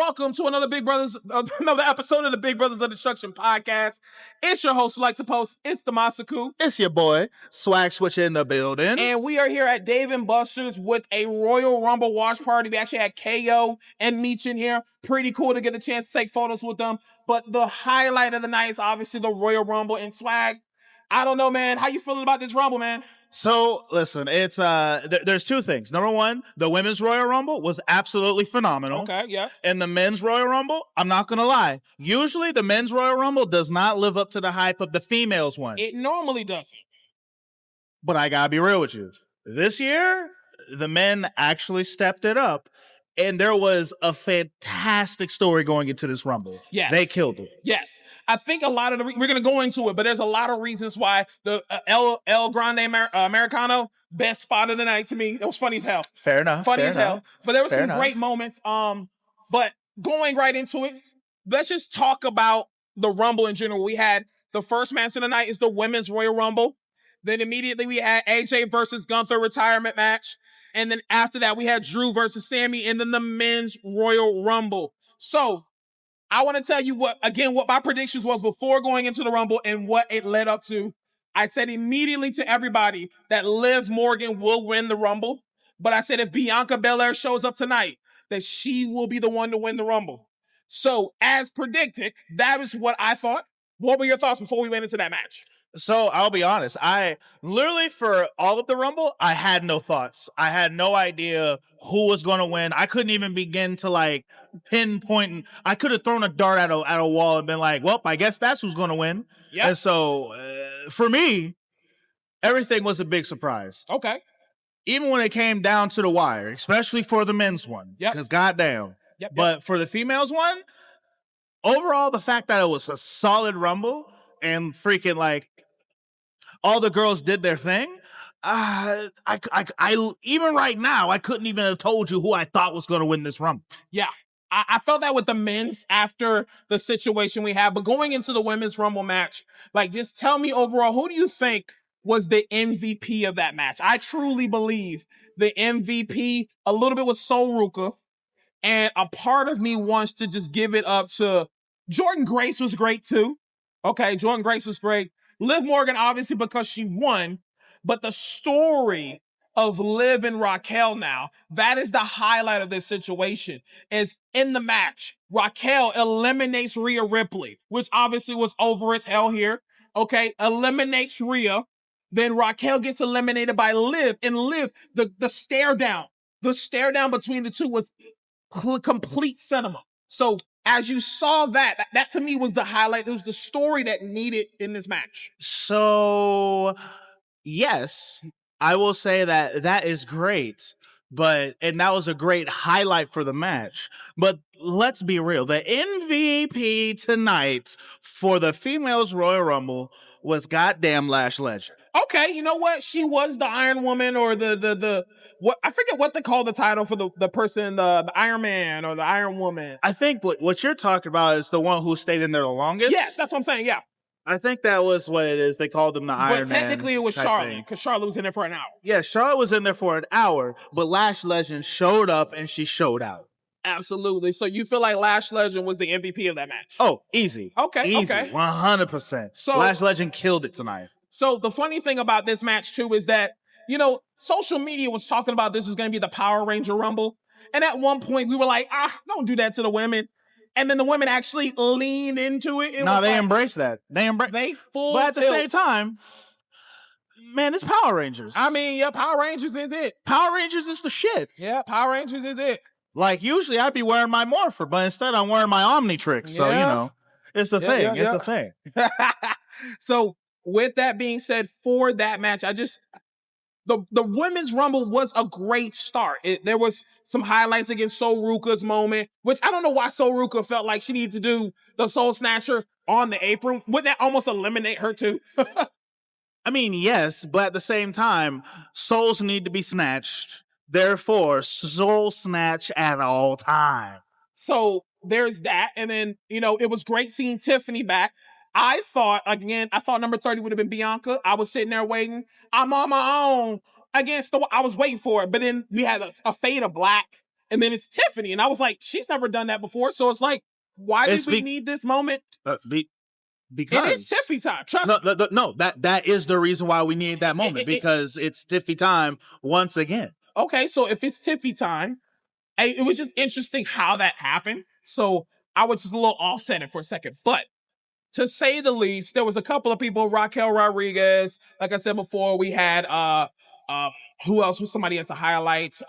Welcome to another another episode of the Big Brothers of Destruction podcast. It's your host who like to post. It's the Masaku. It's your boy, Swag Switch in the building. And we are here at Dave & Buster's with a Royal Rumble watch party. We actually had KO and Meech in here. Pretty cool to get the chance to take photos with them. But the highlight of the night is obviously the Royal Rumble. And Swag, I don't know, man. How you feeling about this Rumble, man? So, listen, it's there's two things. Number one, the Women's Royal Rumble was absolutely phenomenal. Okay, yes. And the Men's Royal Rumble, I'm not going to lie. Usually, the Men's Royal Rumble does not live up to the hype of the females one. It normally doesn't. But I got to be real with you. This year, the men actually stepped it up. And there was a fantastic story going into this Rumble. Yes. They killed it. Yes. I think a lot of we're going to go into it, but there's a lot of reasons why the El Grande Americano, best spot of the night to me. It was funny as hell. Fair enough. Funny as hell. But there were some great enough. moments. But going right into it, let's just talk about the Rumble in general. We had the first match of the night is the Women's Royal Rumble. Then immediately we had AJ versus Gunther retirement match. And then after that, we had Drew versus Sammy, and then the Men's Royal Rumble. So I want to tell you what my predictions was before going into the Rumble and what it led up to. I said immediately to everybody that Liv Morgan will win the Rumble. But I said if Bianca Belair shows up tonight, that she will be the one to win the Rumble. So as predicted, that is what I thought. What were your thoughts before we went into that match? So I'll be honest, I literally for all of the Rumble, I had no thoughts. I had no idea who was going to win. I couldn't even begin to pinpoint. I could have thrown a dart at a wall and been like, well, I guess that's who's going to win. Yep. And so for me, everything was a big surprise. Okay. Even when it came down to the wire, especially for the men's one. Yep. Because goddamn. Yep. But for the females one, overall, the fact that it was a solid Rumble and freaking all the girls did their thing. I even right now, I couldn't even have told you who I thought was going to win this Rumble. Yeah. I felt that with the men's after the situation we had, but going into the Women's Rumble match, just tell me overall, who do you think was the MVP of that match? I truly believe the MVP a little bit was Sol Ruka, and a part of me wants to just give it up to Jordynne Grace was great too. Okay, Jordynne Grace was great. Liv Morgan, obviously, because she won, but the story of Liv and Raquel now, that is the highlight of this situation, is in the match, Raquel eliminates Rhea Ripley, which obviously was over as hell here, okay, eliminates Rhea, then Raquel gets eliminated by Liv, and Liv, the stare down between the two was complete cinema. So, as you saw that to me was the highlight. It was the story that needed in this match. So, yes, I will say that is great. And that was a great highlight for the match. But let's be real. The MVP tonight for the females Royal Rumble was goddamn Lash Legend. Okay, you know what? She was the Iron Woman, or the what, I forget what they call the title for the person, the Iron Man or the Iron Woman. I think what you're talking about is the one who stayed in there the longest. Yes, that's what I'm saying. Yeah, I think that was what it is. They called them the Iron Man. But technically, it was Charlotte, because Charlotte was in there for an hour. Yeah, Charlotte was in there for an hour, but Lash Legend showed up and she showed out. Absolutely. So you feel like Lash Legend was the MVP of that match? Oh, easy. Okay, easy. okay. 100%. So Lash Legend killed it tonight. So the funny thing about this match, too, is that, social media was talking about this was going to be the Power Ranger Rumble. And at one point, we were like, don't do that to the women. And then the women actually leaned into it. No, they embraced that. They full But at the same time, man, it's Power Rangers. I mean, yeah, Power Rangers is it. Power Rangers is the shit. Yeah, Power Rangers is it. Usually I'd be wearing my Morpher, but instead I'm wearing my Omnitrix. So, it's the thing. It's the thing. So, with that being said, for that match, the Women's Rumble was a great start. There was some highlights against Sol Ruka's moment, which I don't know why Sol Ruka felt like she needed to do the Soul Snatcher on the apron. Wouldn't that almost eliminate her too? I mean, yes, but at the same time, souls need to be snatched. Therefore, soul snatch at all time. So there's that. And then, it was great seeing Tiffany back. I thought number 30 would have been Bianca. I was sitting there waiting. I'm on my own against I was waiting for it. But then we had a fade of black. And then it's Tiffany. And I was like, she's never done that before. So it's like, why did we need this moment? Because it is Tiffy time. Trust me. No, that is the reason why we need that moment, because it's Tiffy time once again. Okay, so if it's Tiffy time, it was just interesting how that happened. So I was just a little offset it for a second. But to say the least, there was a couple of people, Raquel Rodriguez, like I said before, we had who else was somebody as the highlights?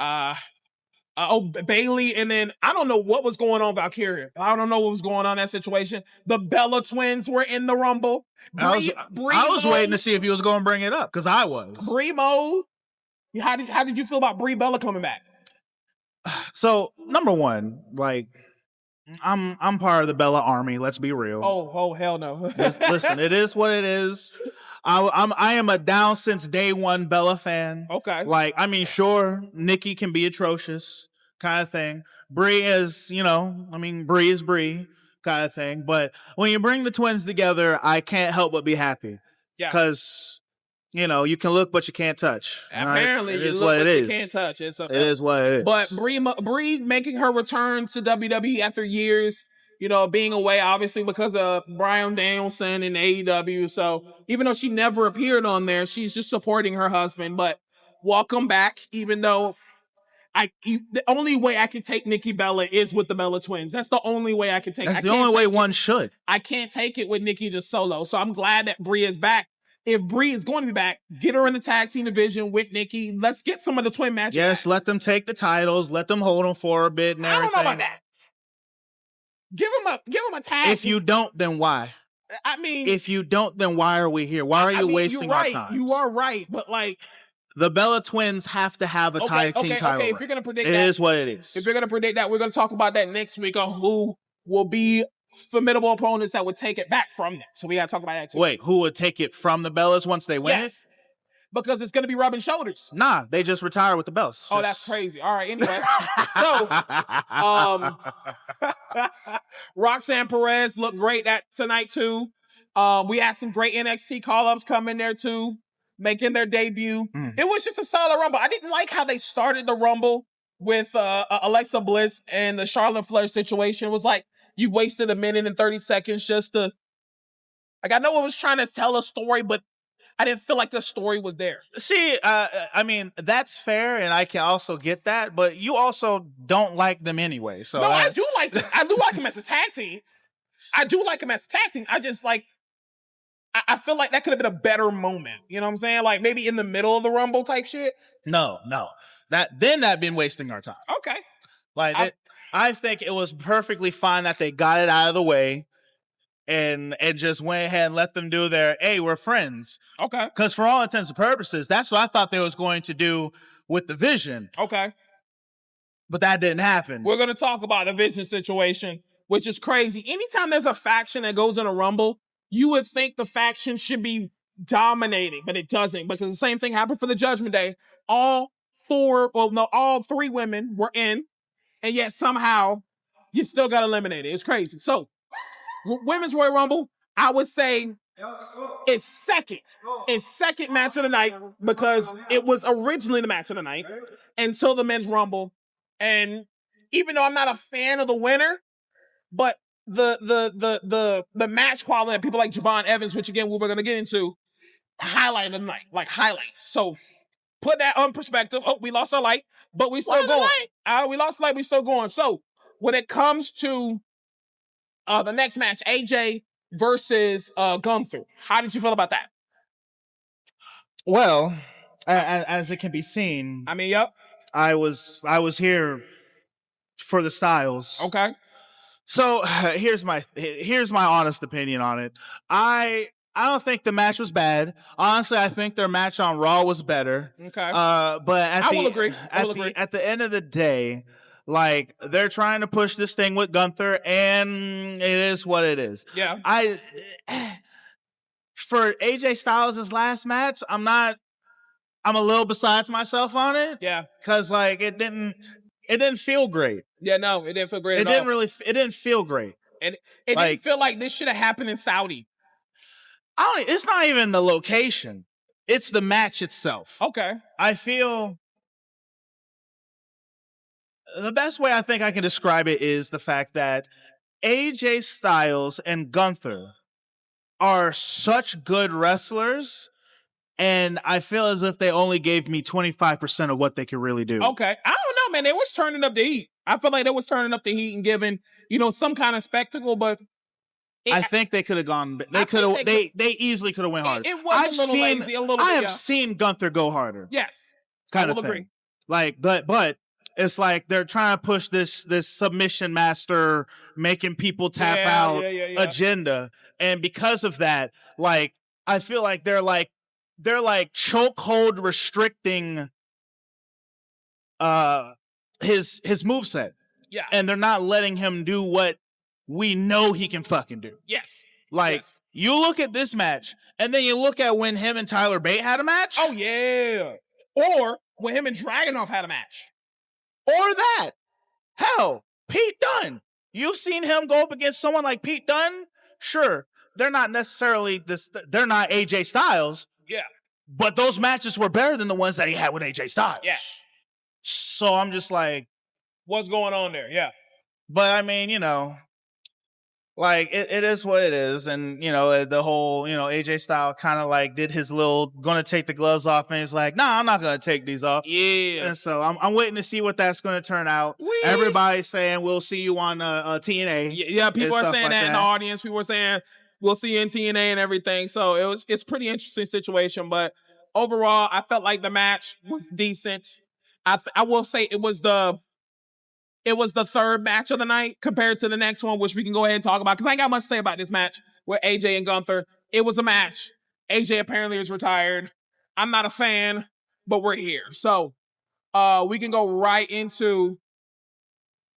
Bailey, and then I don't know what was going on, Valkyria. I don't know what was going on in that situation. The Bella twins were in the Rumble. I was waiting to see if you was going to bring it up, because I was. Bremo, how did you feel about Brie Bella coming back? So number one, like, I'm part of the Bella army. Let's be real. Oh hell no. Listen, it is what it is. I am a down since day one Bella fan. Okay. Like, I mean, sure, Nikki can be atrocious, kind of thing. Brie is, Brie is Brie, kind of thing. But when you bring the twins together, I can't help but be happy. Yeah. Because, you can look, but you can't touch. Apparently, it is what it is. You can't touch. It is what it is. But Brie making her return to WWE after years, being away, obviously, because of Bryan Danielson and AEW. So even though she never appeared on there, she's just supporting her husband. But welcome back, even though the only way I can take Nikki Bella is with the Bella twins. That's the only way I can take it. That's the only way one should. I can't take it with Nikki just solo. So I'm glad that Brie is back. If Brie is going to be back, get her in the tag team division with Nikki. Let's get some of the twin matches. Yes, let them take the titles. Let them hold them for a bit and everything. I don't know about that. Give him a tag. If you don't, then why? I mean, if you don't, then why are we here? Why are you wasting our time? You are right, but like, the Bella twins have to have a tag team title. Okay, if you're gonna predict it is what it is. If you're gonna predict that, we're gonna talk about that next week on who will be formidable opponents that would take it back from them. So we gotta talk about that too. Wait, who would take it from the Bellas once they win it? Because it's gonna be rubbing shoulders. Nah, they just retire with the belts. Oh, that's crazy. All right, anyway. So Roxanne Perez looked great tonight too. We had some great NXT call-ups coming there too, making their debut. It was just a solid Rumble. I didn't like how they started the Rumble with Alexa Bliss and the Charlotte Flair situation. It was like you wasted a minute and 30 seconds just to, like, I know it was trying to tell a story, but I didn't feel like the story was there. See, I mean, that's fair, and I can also get that, but you also don't like them anyway. So no, I do like them. I do like them as a tag team. I just like, I feel like that could have been a better moment. You know what I'm saying? Like maybe in the middle of the Rumble type shit. No. That'd been wasting our time. Okay. Like I think it was perfectly fine that they got it out of the way and just went ahead and let them do their, hey, we're friends. Okay. Because for all intents and purposes, that's what I thought they was going to do with the Vision. Okay. But that didn't happen. We're going to talk about the Vision situation, which is crazy. Anytime there's a faction that goes in a Rumble, you would think the faction should be dominating, but it doesn't, because the same thing happened for the Judgment Day. All three women were in, and yet somehow you still got eliminated. It's crazy. So, Women's Royal Rumble, I would say it's second. It's second match of the night because it was originally the match of the night until the Men's Rumble. And even though I'm not a fan of the winner, but the match quality that people like Javon Evans, which again, we're going to get into, highlight of the night, like highlights. So put that on perspective. Oh, we lost our light, but we still going. We lost the light, we still going. So when it comes to the next match, AJ versus Gunther, how did you feel about that? Well, as it can be seen, I mean, yep, I was here for the styles. Okay. So here's my honest opinion on it. I don't think the match was bad. Honestly, I think their match on Raw was better. Okay. But I will agree. At the end of the day, like, they're trying to push this thing with Gunther, and it is what it is. Yeah. For AJ Styles' last match, I'm a little besides myself on it. Yeah. Because like it didn't feel great. Yeah, no, it didn't feel great at all. It didn't feel great. And it didn't feel like this should have happened in Saudi. It's not even the location. It's the match itself. Okay. I feel The best way I think I can describe it is the fact that AJ Styles and Gunther are such good wrestlers, and I feel as if they only gave me 25% of what they could really do. Okay. I don't know, man. They was turning up the heat. I feel like they was turning up the heat and giving, some kind of spectacle, but I think they could have gone. They could have. They easily could have went harder. It was a little lazy, a little bit. I have seen Gunther go harder. Yes, kind of thing. Agree. Like, but it's like they're trying to push this submission master, making people tap out agenda, and because of that, like I feel like they're like chokehold restricting his moveset. Yeah, and they're not letting him do what we know he can fucking do. Yes. Like, you look at this match, and then you look at when him and Tyler Bate had a match. Oh, yeah. Or when him and Dragunov had a match. Or that. Hell, Pete Dunne. You've seen him go up against someone like Pete Dunne? Sure, they're not necessarily they're not AJ Styles. Yeah. But those matches were better than the ones that he had with AJ Styles. Yes. So I'm just like, what's going on there? Yeah. But I mean, like it is what it is. And, the whole, AJ Styles kind of like did his little gonna take the gloves off, and he's like, nah, I'm not gonna take these off. Yeah. And so I'm waiting to see what that's gonna turn out. Everybody's saying we'll see you on TNA. Yeah, people are saying that in the audience. People are saying we'll see you in TNA and everything. So it's pretty interesting situation. But overall, I felt like the match was decent. I will say it was the third match of the night compared to the next one, which we can go ahead and talk about, because I ain't got much to say about this match with AJ and Gunther. It was a match. AJ apparently is retired. I'm not a fan, but we're here. So we can go right into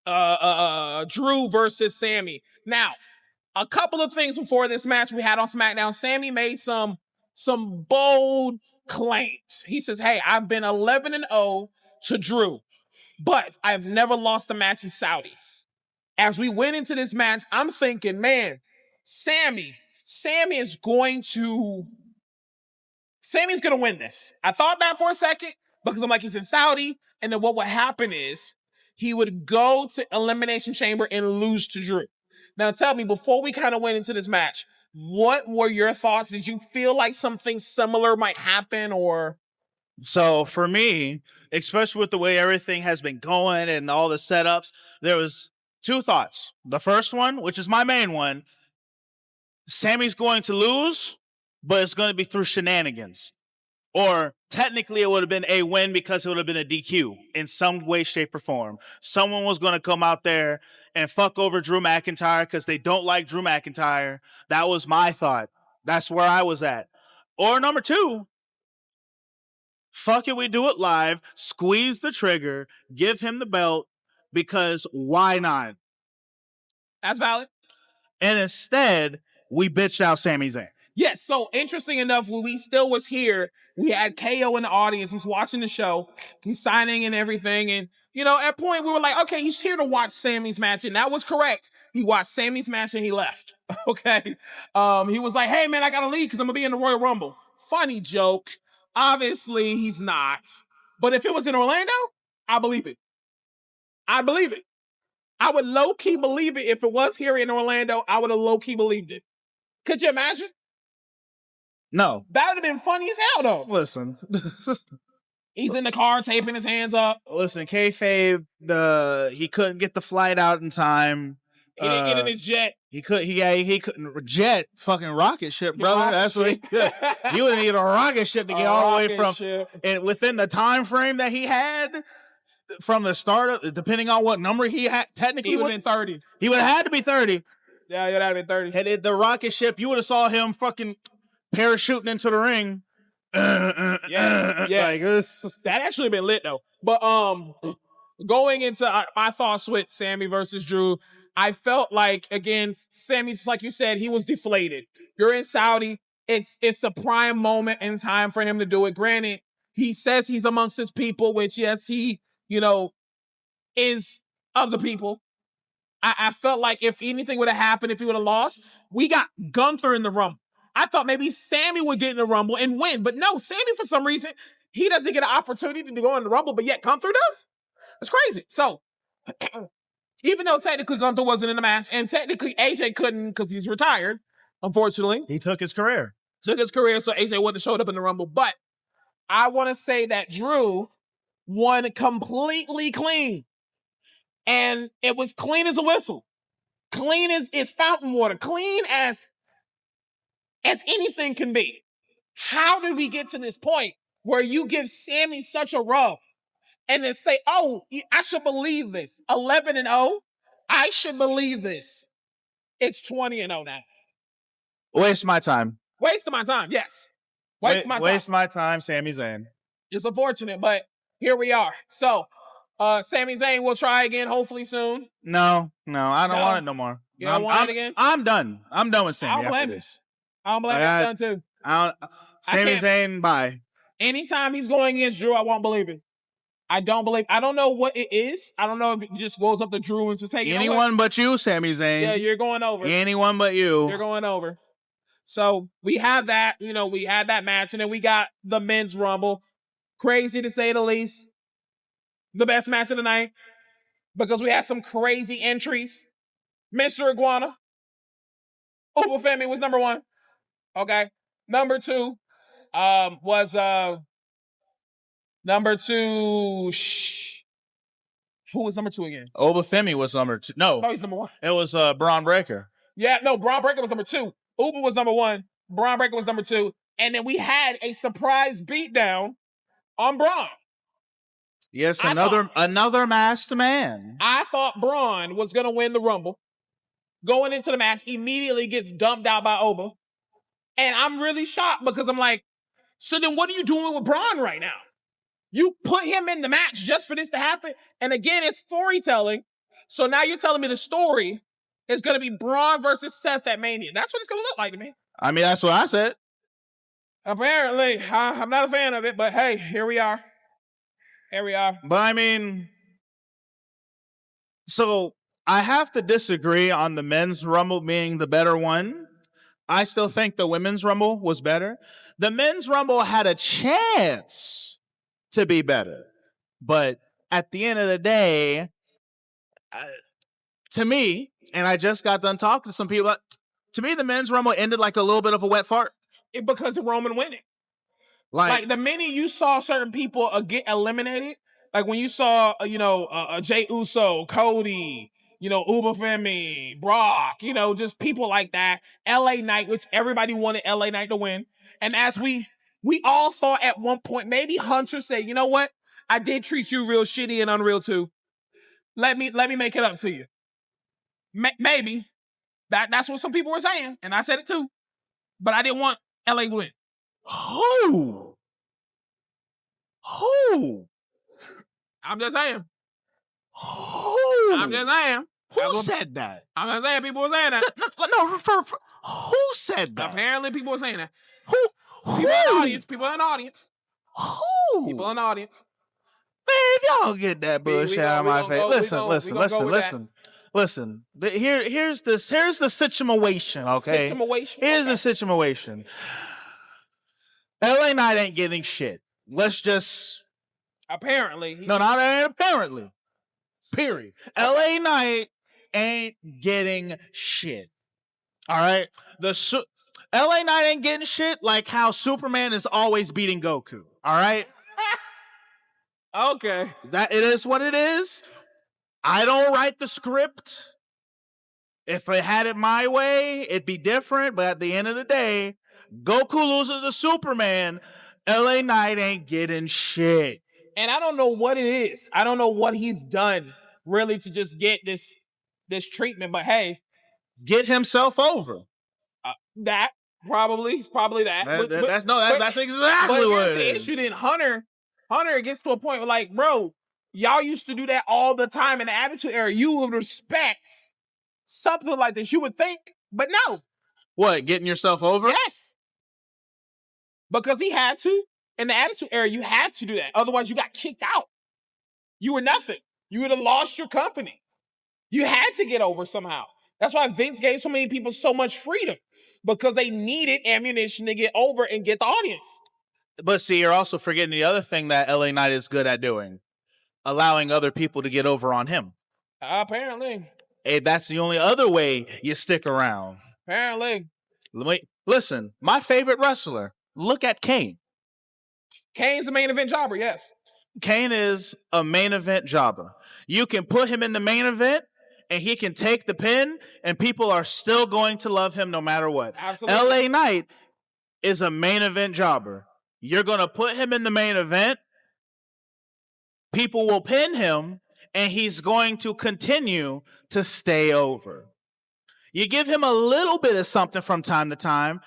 Drew versus Sammy. Now, a couple of things before this match we had on SmackDown. Sammy made some bold claims. He says, hey, I've been 11-0 to Drew, but I've never lost a match in Saudi. As we went into this match, I'm thinking, man, Sammy is going to win this. I thought that for a second, because I'm like, he's in Saudi, and then what would happen is he would go to Elimination Chamber and lose to Drew. Now tell me, before we kind of went into this match, what were your thoughts? Did you feel like something similar might happen, or? So for me, especially with the way everything has been going and all the setups, there was two thoughts. The first one, which is my main one, Sammy's going to lose, but it's going to be through shenanigans. Or technically it would have been a win because it would have been a DQ in some way, shape, or form. Someone was going to come out there and fuck over Drew McIntyre because they don't like Drew McIntyre. That was my thought. That's where I was at. Or number two, fuck it, we do it live, squeeze the trigger, give him the belt, because why not? That's valid. And instead, we bitched out Sami Zayn. Yes, so interesting enough, when we still was here, we had KO in the audience. He's watching the show. He's signing and everything. And, at a point, we were like, okay, he's here to watch Sammy's match. And that was correct. He watched Sammy's match and he left. Okay. He was like, hey, man, I got to leave because I'm going to be in the Royal Rumble. Funny joke. Obviously, he's not. But if it was in Orlando, I believe it. I believe it. I would low-key believe it. If it was here in Orlando, I would have low-key believed it. Could you imagine? No. That would have been funny as hell, though. Listen. He's in the car taping his hands up. Listen, kayfabe, he couldn't get the flight out in time. He didn't get in his jet. He couldn't jet fucking rocket ship, brother. That's what he could. You would need a rocket ship to get all the way from ship. And within the time frame that he had from the start of, depending on what number he had, technically he would have been 30. He would have had to be 30. Yeah, he would have been 30. Had the rocket ship, you would have saw him fucking parachuting into the ring. Yes. Like this. That actually been lit though. But going into my thoughts with Sammy versus Drew, I felt like, again, Sammy, just like you said, he was deflated. You're in Saudi. It's the prime moment in time for him to do it. Granted, he says he's amongst his people, which, yes, he, is of the people. I felt like if anything would have happened, if he would have lost, we got Gunther in the Rumble. I thought maybe Sammy would get in the Rumble and win. But no, Sammy, for some reason, he doesn't get an opportunity to go in the Rumble, but yet Gunther does? It's crazy. So, Even though technically Gunther wasn't in the match, and technically AJ couldn't because he's retired, unfortunately. He took his career. So AJ wouldn't have showed up in the Rumble. But I want to say that Drew won completely clean. And it was clean as a whistle. Clean as fountain water. Clean as anything can be. How did we get to this point where you give Sammy such a rub and then say, oh, I should believe this. 11-0? I should believe this. It's 20-0 now. Waste my time. Waste of my time, yes. Waste my time, Sami Zayn. It's unfortunate, but here we are. So, Sami Zayn will try again, hopefully soon. No, I don't want it no more. You don't want it again? I'm done. I'm done with Sami after this. I don't blame him. I'm done too. Sami Zayn, bye. Anytime he's going against Drew, I won't believe it. I don't know what it is. I don't know if it just goes up to Drew and just take anyone but you, Sami Zayn. Yeah, you're going over. Anyone but you. You're going over. So we have that, we had that match, and then we got the men's Rumble. Crazy to say the least. The best match of the night. Because we had some crazy entries. Mr. Iguana. Obafemi was number 1. Okay. Number 2 was number 2. Who was number 2 again? Obafemi was number 2. No, he's number 1. It was Braun Breaker. Yeah, no, Braun Breaker was number 2. Uber was number 1. Braun Breaker was number 2. And then we had a surprise beatdown on Braun. Yes, another masked man. I thought Braun was going to win the Rumble. Going into the match, immediately gets dumped out by Oba. And I'm really shocked because I'm like, so then what are you doing with Braun right now? You put him in the match just for this to happen? And again, it's storytelling. So now you're telling me the story is going to be Braun versus Seth at Mania. That's what it's going to look like to me. I mean, that's what I said. Apparently, I'm not a fan of it, but hey, here we are. But I mean, so I have to disagree on the men's Rumble being the better one. I still think the women's Rumble was better. The men's Rumble had a chance to be better. But at the end of the day, to me, and I just got done talking to some people, to me, the men's Rumble ended like a little bit of a wet fart. Because of Roman winning. Like the minute you saw certain people get eliminated, like when you saw, Jey Uso, Cody, Ubafemi, Brock, just people like that, LA Knight, which everybody wanted LA Knight to win. And as we all thought at one point, maybe Hunter said, you know what? I did treat you real shitty and unreal too. Let me make it up to you. Maybe. That's what some people were saying. And I said it too. But I didn't want LA to win. Who? I'm just saying. Who? I'm just saying. Who said that? I'm just saying people were saying that. No, who said that? Apparently people were saying that. Who? People in the audience. Who? People in the audience. Man, if y'all get that bullshit out of my face. Listen. Here's the situation, okay? Here's the situation. LA Knight ain't getting shit. Let's just... Apparently. No, not apparently. Period. LA Knight ain't getting shit. All right? LA Knight ain't getting shit like how Superman is always beating Goku. All right? Okay. That it is what it is. I don't write the script. If I had it my way, it'd be different. But at the end of the day, Goku loses to Superman. LA Knight ain't getting shit. And I don't know what it is. I don't know what he's done really to just get this treatment. But hey, get himself over. That probably that. That's exactly what it is. The issue. Then Hunter gets to a point where like, bro, y'all used to do that all the time in the Attitude Era. You would respect something like this. You would think, but no. What? Getting yourself over? Yes. Because he had to. In the Attitude Era, you had to do that. Otherwise, you got kicked out. You were nothing. You would have lost your company. You had to get over somehow. That's why Vince gave so many people so much freedom. Because they needed ammunition to get over and get the audience. But see, you're also forgetting the other thing that LA Knight is good at doing. Allowing other people to get over on him. Apparently. Hey, that's the only other way you stick around. Apparently. Wait, listen, my favorite wrestler. Look at Kane. Kane's the main event jobber, yes. Kane is a main event jobber. You can put him in the main event and he can take the pin and people are still going to love him no matter what. Absolutely. LA Knight is a main event jobber. You're going to put him in the main event, people will pin him, and he's going to continue to stay over. You give him a little bit of something from time to time.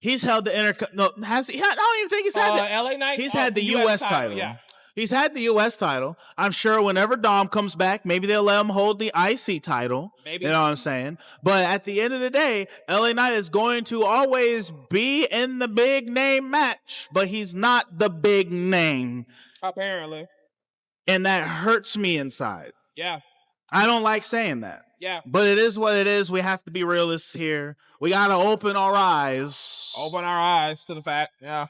He's held the no, has he? I don't even think he's had the LA Knight. He's had the US title. Yeah. He's had the US title. I'm sure whenever Dom comes back, maybe they'll let him hold the IC title. Maybe. You know what I'm saying? But at the end of the day, LA Knight is going to always be in the big name match, but he's not the big name. Apparently. And that hurts me inside. Yeah. I don't like saying that. Yeah. But it is what it is. We have to be realists here. We got to open our eyes. Open our eyes to the fact. Yeah.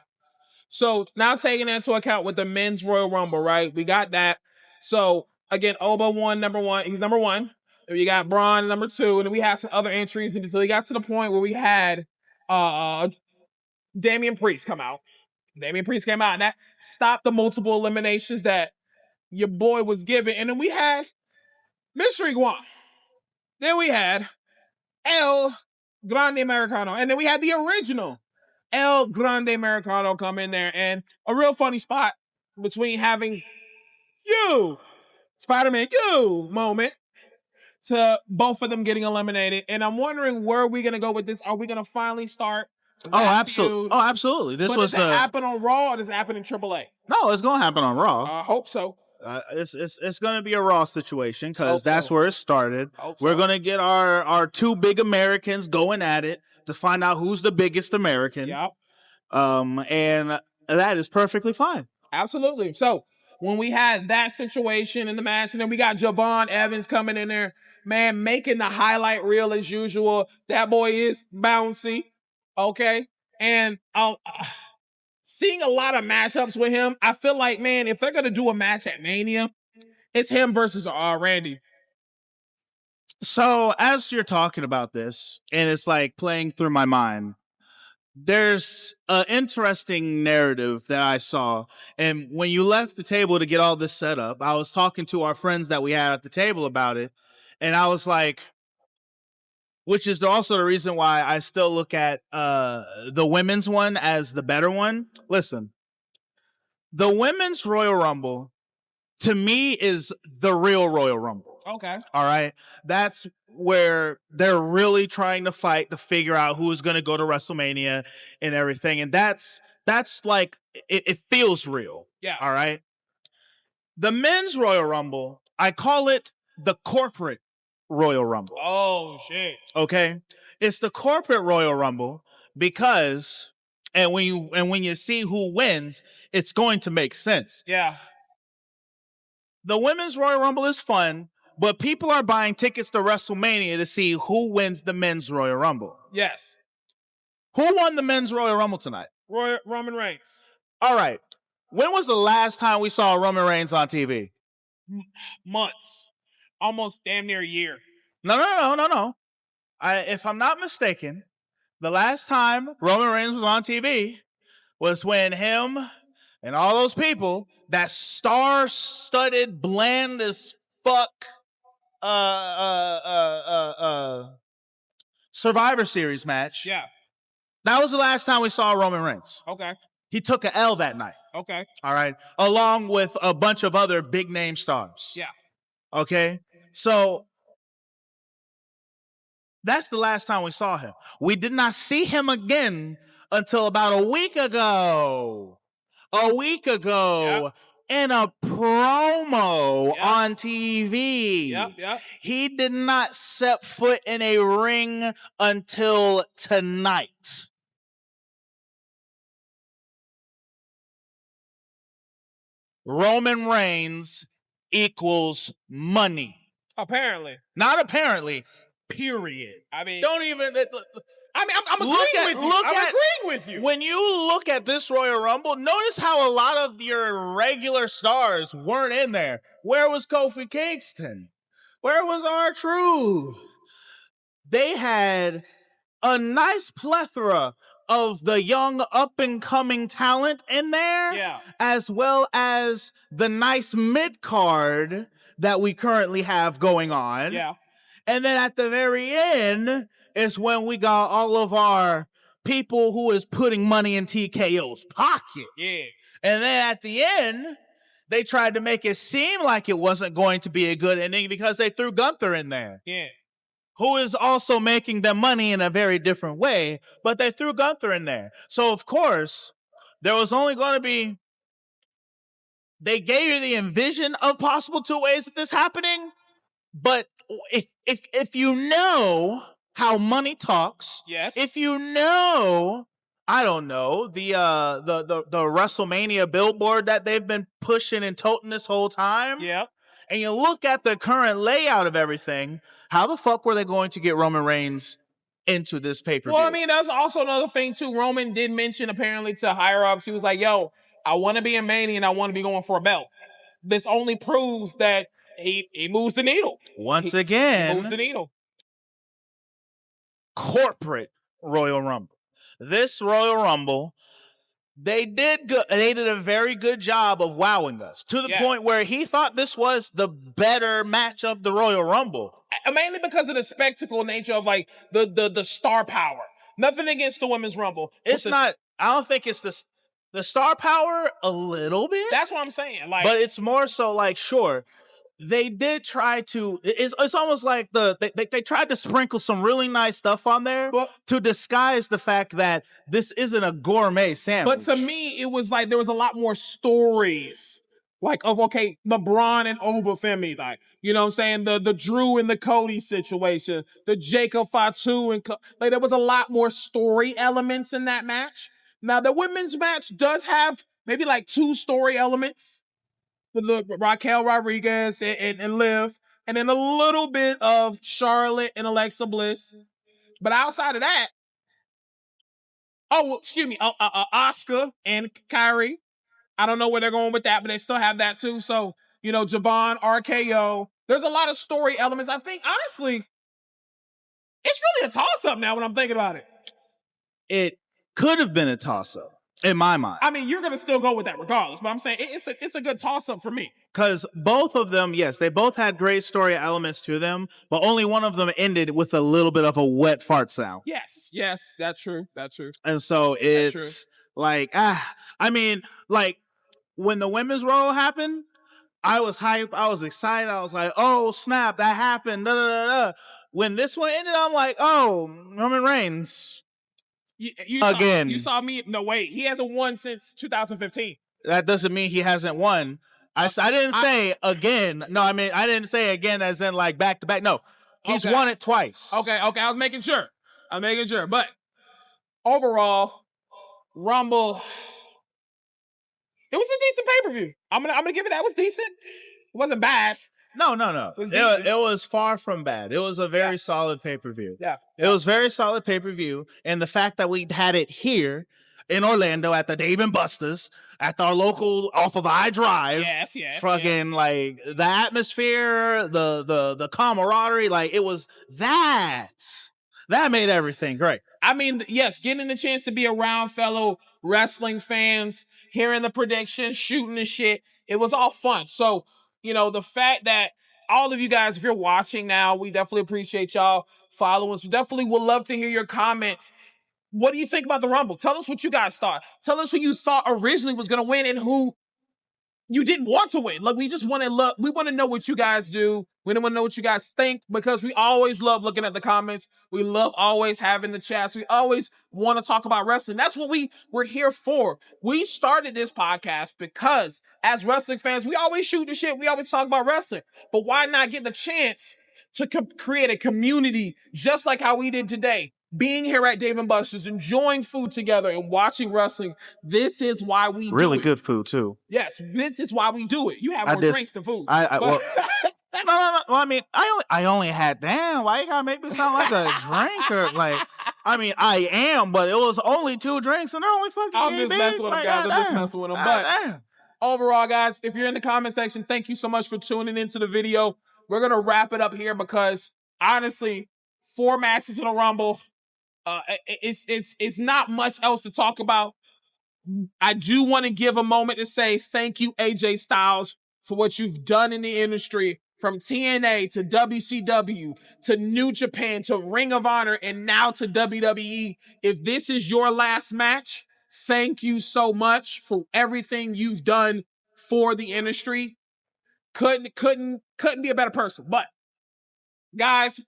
So now taking into account with the men's Royal Rumble, right? We got that. So again, Oba won number one. He's number one. And we got Braun number two. And then we had some other entries until we got to the point where we had Damian Priest come out. Damian Priest came out and that stopped the multiple eliminations that your boy was given. And then we had Mystery Guan. Then we had El Grande Americano. And then we had the original El Grande Americano come in there. And a real funny spot between having you, Spider-Man, you moment to both of them getting eliminated. And I'm wondering where are we going to go with this? Are we going to finally start? Absolutely. Oh, absolutely. This was does it happen on Raw or does it happen in AAA? No, it's going to happen on Raw. I hope so. It's going to be a Raw situation because that's where it started. We're going to get our two big Americans going at it to find out who's the biggest American. Yep. And that is perfectly fine. Absolutely. So when we had that situation in the match, and then we got Javon Evans coming in there, man, making the highlight reel as usual. That boy is bouncy. Okay. And seeing a lot of matchups with him, I feel like, man, if they're going to do a match at Mania, it's him versus Randy. So as you're talking about this, and it's like playing through my mind, there's an interesting narrative that I saw. And when you left the table to get all this set up, I was talking to our friends that we had at the table about it. And I was like, which is also the reason why I still look at the women's one as the better one. Listen, the women's Royal Rumble, to me, is the real Royal Rumble. Okay. All right. That's where they're really trying to fight to figure out who's going to go to WrestleMania and everything. And that's like, it feels real. Yeah. All right. The men's Royal Rumble, I call it the corporate Royal Rumble. Oh, shit. Okay. It's the corporate Royal Rumble because, and when you see who wins, it's going to make sense. Yeah. The women's Royal Rumble is fun, but people are buying tickets to WrestleMania to see who wins the men's Royal Rumble. Yes. Who won the men's Royal Rumble tonight? Roman Reigns. All right. When was the last time we saw Roman Reigns on TV? Months. Almost damn near a year. No. If I'm not mistaken, the last time Roman Reigns was on TV was when him and all those people, that star-studded, bland as fuck Survivor Series match. Yeah. That was the last time we saw Roman Reigns. Okay. He took an L that night. Okay. All right. Along with a bunch of other big name stars. Yeah. Okay. So that's the last time we saw him. We did not see him again until about a week ago. Yep. In a promo on TV. Yep. He did not set foot in a ring until tonight. Roman Reigns equals money. Apparently. Not apparently. Period. I mean, don't even. I'm agreeing with you. I'm agreeing with you. When you look at this Royal Rumble, notice how a lot of your regular stars weren't in there. Where was Kofi Kingston? Where was R-Truth? They had a nice plethora of the young up-and-coming talent in there, as well as the nice mid-card that we currently have going on. And then at the very end is when we got all of our people who is putting money in TKO's pockets. And then at the end, they tried to make it seem like it wasn't going to be a good ending because they threw Gunther in there. Who is also making them money in a very different way, but they threw Gunther in there. So, of course, there was only going to be... They gave you the envision of possible two ways of this happening, but if you know how money talks, if you know, I don't know, the WrestleMania billboard that they've been pushing and toting this whole time, and you look at the current layout of everything, how the fuck were they going to get Roman Reigns into this pay-per-view? Well, I mean, that's also another thing, too. Roman did mention, apparently, to higher-ups, he was like, yo, I want to be in Mania and I want to be going for a belt. This only proves that he moves the needle. Once again, he moves the needle. Corporate Royal Rumble. This Royal Rumble, they did a very good job of wowing us to the point where he thought this was the better match of the Royal Rumble. Mainly because of the spectacle nature of like the star power. Nothing against the Women's Rumble. It's not. I don't think it's the star power a little bit. That's what I'm saying. Like, but it's more so like, sure, they did try to. It's almost like they tried to sprinkle some really nice stuff on there to disguise the fact that this isn't a gourmet sandwich. But to me, it was like there was a lot more stories. Like, of, okay, the Braun and Obafemi, like, you know what I'm saying? The Drew and the Cody situation, the Jacob Fatu and like, there was a lot more story elements in that match. Now, the women's match does have maybe like 2 story elements with the Raquel Rodriguez and Liv, and then a little bit of Charlotte and Alexa Bliss. But outside of that, Asuka and Kyrie. I don't know where they're going with that, but they still have that too. So, you know, Javon, RKO. There's a lot of story elements. I think, honestly, it's really a toss-up now when I'm thinking about it. It could have been a toss-up, in my mind. I mean, you're going to still go with that regardless, but I'm saying it's a good toss-up for me. Because both of them, yes, they both had great story elements to them, but only one of them ended with a little bit of a wet fart sound. Yes, that's true. And so it's like, I mean, like, when the women's Royal happened, I was hyped. I was excited. I was like, oh, snap, that happened. Da, da, da, da. When this one ended, I'm like, oh, Roman Reigns. Again. You saw me. No, wait. He hasn't won since 2015. That doesn't mean he hasn't won. I didn't say again. No, I mean, I didn't say again as in like back to back. No, he's won it twice. Okay. I was making sure. But overall, Rumble... It was a decent pay-per-view. I'm gonna give it that. It was decent. It wasn't bad. No. It was far from bad. It was a very solid pay-per-view. It was very solid pay-per-view. And the fact that we had it here in Orlando at the Dave & Buster's at our local off of I-Drive. Yes. Fucking like the atmosphere, the camaraderie, like it was that made everything great. I mean, yes, getting the chance to be around fellow wrestling fans, hearing the predictions, shooting the shit, it was all fun. So, you know, the fact that all of you guys, if you're watching now, we definitely appreciate y'all following us. We definitely would love to hear your comments. What do you think about the Rumble? Tell us what you guys thought. Tell us who you thought originally was going to win and who you didn't want to win. Like, we just want to know what you guys do. We don't want to know what you guys think, because we always love looking at the comments. We love always having the chats. We always want to talk about wrestling. That's what we're here for. We started this podcast because as wrestling fans, we always shoot the shit. We always talk about wrestling. But why not get the chance to create a community just like how we did today? Being here at Dave & Buster's, enjoying food together and watching wrestling. This is why we do it. Really good food, too. Yes, this is why we do it. You have more drinks than food. No. Well, I mean, I only had, damn, why you gotta make me sound like a drinker? Like, I mean, I am, but it was only 2 drinks and they're only fucking I'm just messing with them, guys. I'm just messing with them. But overall, guys, if you're in the comment section, thank you so much for tuning into the video. we're gonna wrap it up here because honestly, 4 matches in a Rumble, it's not much else to talk about. I do want to give a moment to say thank you, AJ Styles, for what you've done in the industry, from TNA to WCW to New Japan to Ring of Honor and now to WWE. If this is your last match, thank you so much for everything you've done for the industry. Couldn't be a better person. But guys,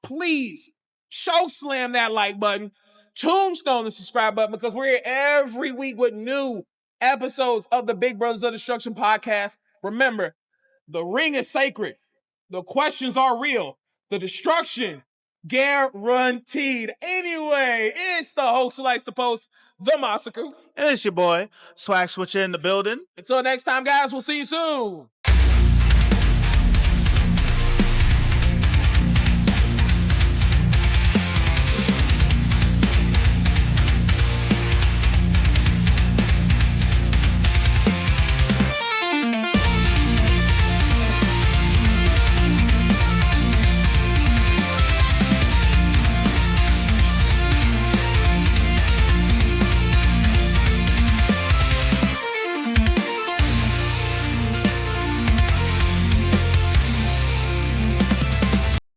please show slam that like button, tombstone the subscribe button, because we're here every week with new episodes of the Big Brothers of Destruction podcast. Remember, the ring is sacred. The questions are real. The destruction guaranteed. Anyway, it's the host who likes to post, the Massacre. And it's your boy, Swag Switcher in the building. Until next time, guys, we'll see you soon.